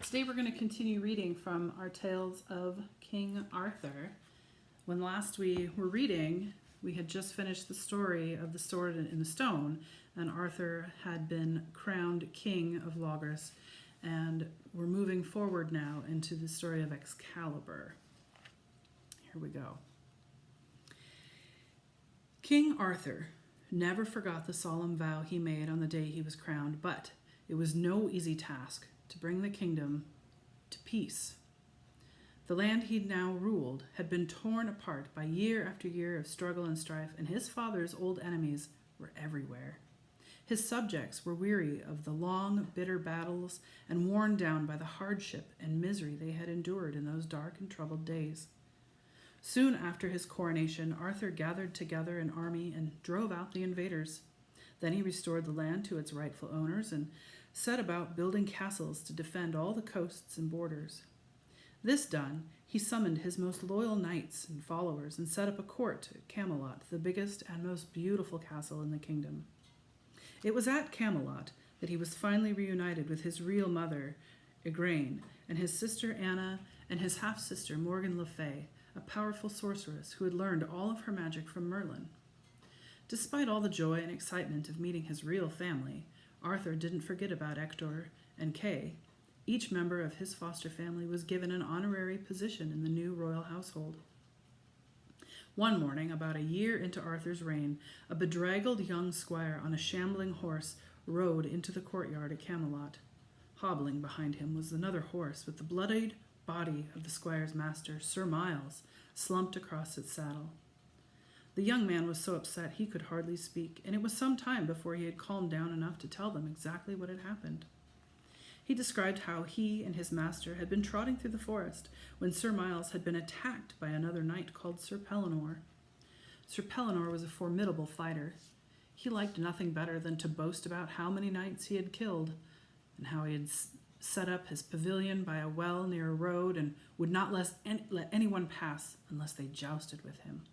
Today we're going to continue reading from our Tales of King Arthur. When last we were reading, we had just finished the story of the Sword in the Stone, and Arthur had been crowned King of Logres, and we're moving forward now into the story of Excalibur. Here we go. King Arthur never forgot the solemn vow he made on the day he was crowned, but it was no easy task to bring the kingdom to peace. The land he now ruled had been torn apart by year after year of struggle and strife, and his father's old enemies were everywhere. His subjects were weary of the long, bitter battles and worn down by the hardship and misery they had endured in those dark and troubled days. Soon after his coronation, Arthur gathered together an army and drove out the invaders. Then he restored the land to its rightful owners and set about building castles to defend all the coasts and borders. This done, he summoned his most loyal knights and followers and set up a court at Camelot, the biggest and most beautiful castle in the kingdom. It was at Camelot that he was finally reunited with his real mother, Igraine, and his sister Anna, and his half-sister Morgan Le Fay, a powerful sorceress who had learned all of her magic from Merlin. Despite all the joy and excitement of meeting his real family, Arthur didn't forget about Hector and Kay. Each member of his foster family was given an honorary position in the new royal household. One morning, about a year into Arthur's reign, a bedraggled young squire on a shambling horse rode into the courtyard at Camelot. Hobbling behind him was another horse with the bloodied body of the squire's master, Sir Miles, slumped across its saddle. The young man was so upset he could hardly speak, and it was some time before he had calmed down enough to tell them exactly what had happened. He described how he and his master had been trotting through the forest when Sir Miles had been attacked by another knight called Sir Pellinore. Sir Pellinore was a formidable fighter. He liked nothing better than to boast about how many knights he had killed, and how he had set up his pavilion by a well near a road and would not let anyone pass unless they jousted with him.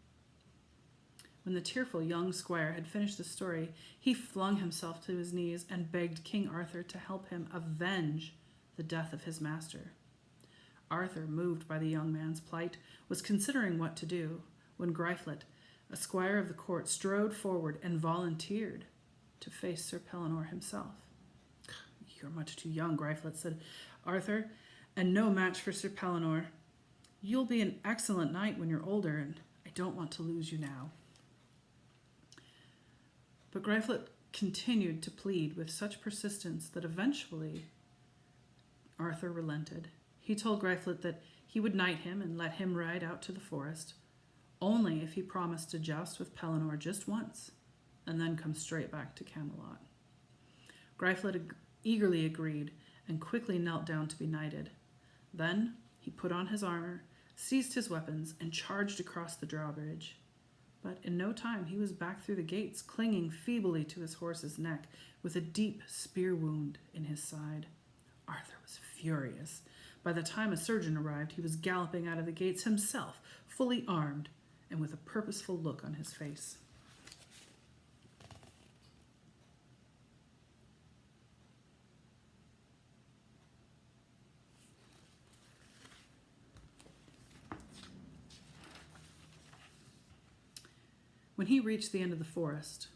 When the tearful young squire had finished the story, he flung himself to his knees and begged King Arthur to help him avenge the death of his master. Arthur, moved by the young man's plight, was considering what to do when Griflet, a squire of the court, strode forward and volunteered to face Sir Pellinore himself. "You're much too young," Griflet said Arthur, "and no match for Sir Pellinore. You'll be an excellent knight when you're older, and I don't want to lose you now." But Griflet continued to plead with such persistence that eventually Arthur relented. He told Griflet that he would knight him and let him ride out to the forest, only if he promised to joust with Pellinore just once, and then come straight back to Camelot. Griflet eagerly agreed and quickly knelt down to be knighted. Then he put on his armor, seized his weapons, and charged across the drawbridge. But in no time he was back through the gates, clinging feebly to his horse's neck, with a deep spear wound in his side. Arthur was furious. By the time a surgeon arrived, he was galloping out of the gates himself, fully armed, and with a purposeful look on his face. When he reached the end of the forest,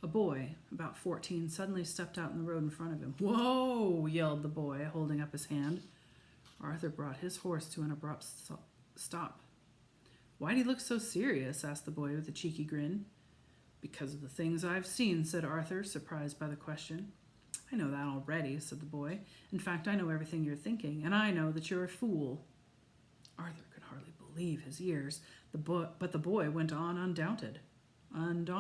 a boy, about 14, suddenly stepped out in the road in front of him. "Whoa!" yelled the boy, holding up his hand. Arthur brought his horse to an abrupt stop. "Why do you look so serious?" asked the boy with a cheeky grin. "Because of the things I've seen," said Arthur, surprised by the question. "I know that already," said the boy. "In fact, I know everything you're thinking, and I know that you're a fool." Arthur could hardly believe his ears, but the boy went on undaunted. "And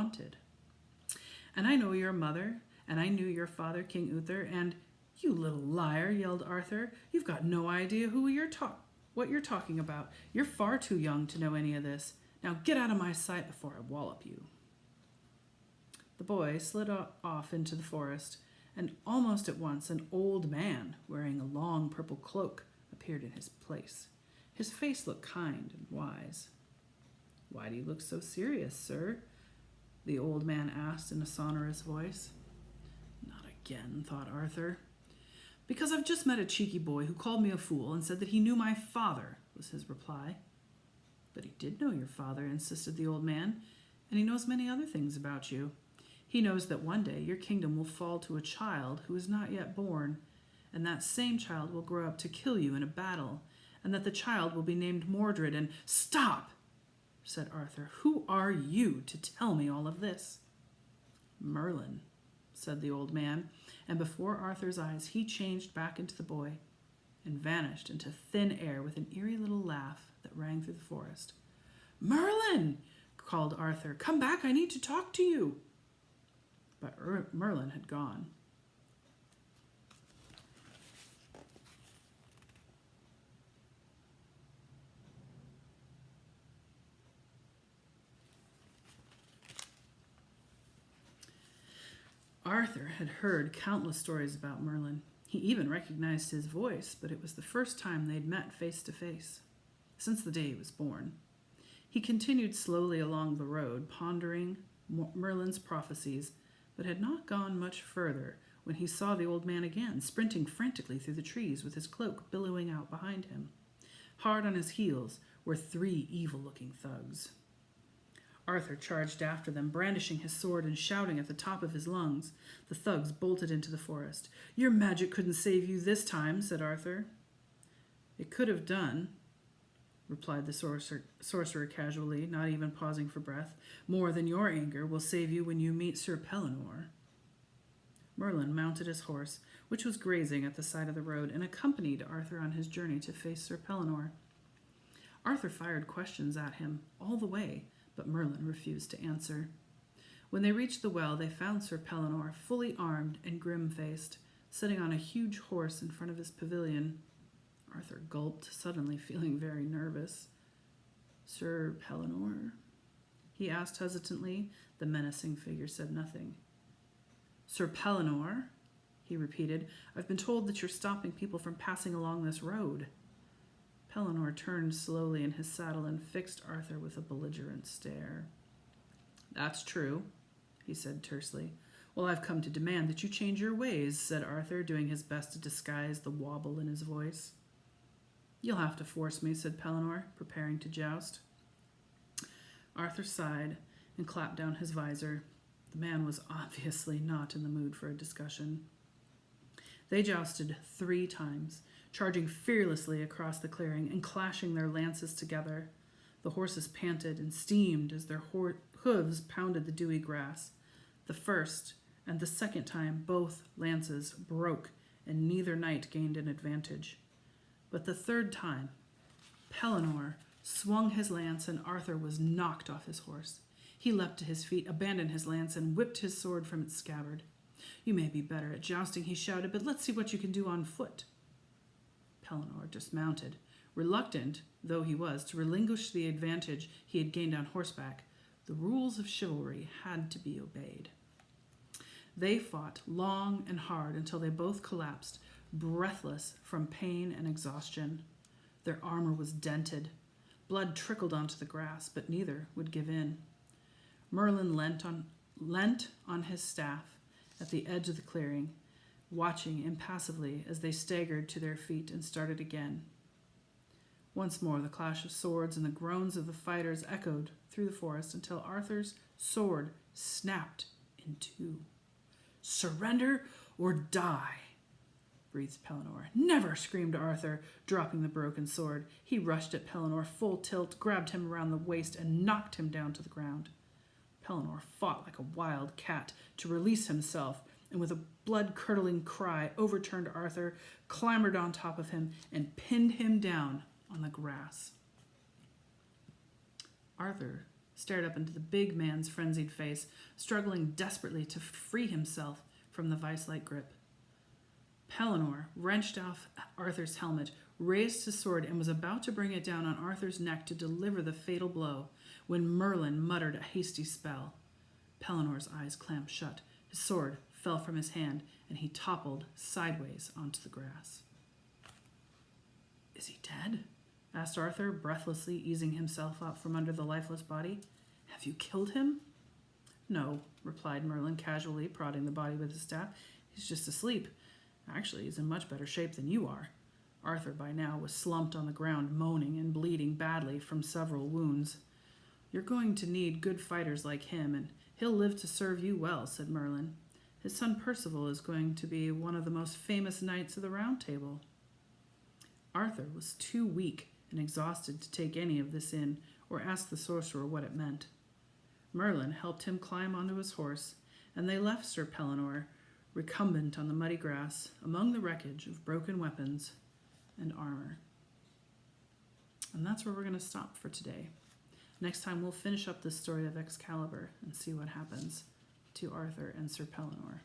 I know your mother, and I knew your father, King Uther, and—" "You little liar," yelled Arthur. "You've got no idea what you're talking about. You're far too young to know any of this. Now get out of my sight before I wallop you." The boy slid off into the forest, and almost at once an old man wearing a long purple cloak appeared in his place. His face looked kind and wise. "Why do you look so serious, sir?" the old man asked in a sonorous voice. "Not again," thought Arthur. Because I've just met a cheeky boy who called me a fool and said that he knew my father, was his reply. But he did know your father, insisted the old man, and he knows many other things about you. He knows that one day your kingdom will fall to a child who is not yet born, and that same child will grow up to kill you in a battle, and that the child will be named Mordred and— Stop, said Arthur. Who are you to tell me all of this? Merlin, said the old man, and before Arthur's eyes he changed back into the boy and vanished into thin air with an eerie little laugh that rang through the forest. Merlin, called Arthur, come back, I need to talk to you. But Merlin had gone. Arthur had heard countless stories about Merlin. He even recognized his voice, but it was the first time they'd met face to face since the day he was born. He continued slowly along the road, pondering Merlin's prophecies, but had not gone much further when he saw the old man again, sprinting frantically through the trees with his cloak billowing out behind him. Hard on his heels were 3 evil-looking thugs. Arthur charged after them, brandishing his sword and shouting at the top of his lungs. The thugs bolted into the forest. Your magic couldn't save you this time, said Arthur. It could have done, replied the sorcerer casually, not even pausing for breath. More than your anger will save you when you meet Sir Pellinore. Merlin mounted his horse, which was grazing at the side of the road, and accompanied Arthur on his journey to face Sir Pellinore. Arthur fired questions at him all the way, but Merlin refused to answer. When they reached the well, they found Sir Pellinore, fully armed and grim-faced, sitting on a huge horse in front of his pavilion. Arthur gulped, suddenly feeling very nervous. Sir Pellinore? He asked hesitantly. The menacing figure said nothing. Sir Pellinore? He repeated. I've been told that you're stopping people from passing along this road. Pellinore turned slowly in his saddle and fixed Arthur with a belligerent stare. That's true, he said tersely. Well, I've come to demand that you change your ways, said Arthur, doing his best to disguise the wobble in his voice. You'll have to force me, said Pellinore, preparing to joust. Arthur sighed and clapped down his visor. The man was obviously not in the mood for a discussion. They jousted 3 times, charging fearlessly across the clearing and clashing their lances together. The horses panted and steamed as their hooves pounded the dewy grass. The first and the second time both lances broke, and neither knight gained an advantage. But the third time, Pellinore swung his lance and Arthur was knocked off his horse. He leapt to his feet, abandoned his lance, and whipped his sword from its scabbard. You may be better at jousting, he shouted, but let's see what you can do on foot. Pellinore dismounted, reluctant though he was to relinquish the advantage he had gained on horseback. The rules of chivalry had to be obeyed. They fought long and hard until they both collapsed, breathless from pain and exhaustion. Their armor was dented. Blood trickled onto the grass, but neither would give in. Merlin leant on his staff at the edge of the clearing, watching impassively as they staggered to their feet and started again. Once more the clash of swords and the groans of the fighters echoed through the forest until Arthur's sword snapped in 2. Surrender or die, breathed Pellinore. Never, screamed Arthur, dropping the broken sword. He rushed at Pellinore full tilt, grabbed him around the waist, and knocked him down to the ground. Pellinore fought like a wild cat to release himself, and with a blood-curdling cry overturned Arthur, clambered on top of him, and pinned him down on the grass. Arthur stared up into the big man's frenzied face, struggling desperately to free himself from the vice-like grip. Pellinore wrenched off Arthur's helmet, raised his sword, and was about to bring it down on Arthur's neck to deliver the fatal blow when Merlin muttered a hasty spell. Pellinore's eyes clamped shut. His sword fell from his hand, and he toppled sideways onto the grass. Is he dead? Asked Arthur, breathlessly easing himself up from under the lifeless body. Have you killed him? No, replied Merlin casually, prodding the body with his staff. He's just asleep, Actually, he's in much better shape than you are. Arthur by now was slumped on the ground, moaning and bleeding badly from several wounds. You're going to need good fighters like him, and he'll live to serve you well, said Merlin. His son Percival is going to be one of the most famous knights of the Round Table. Arthur was too weak and exhausted to take any of this in or ask the sorcerer what it meant. Merlin helped him climb onto his horse, and they left Sir Pellinore recumbent on the muddy grass among the wreckage of broken weapons and armor. And that's where we're going to stop for today. Next time we'll finish up the story of Excalibur and see what happens to Arthur and Sir Pellinore.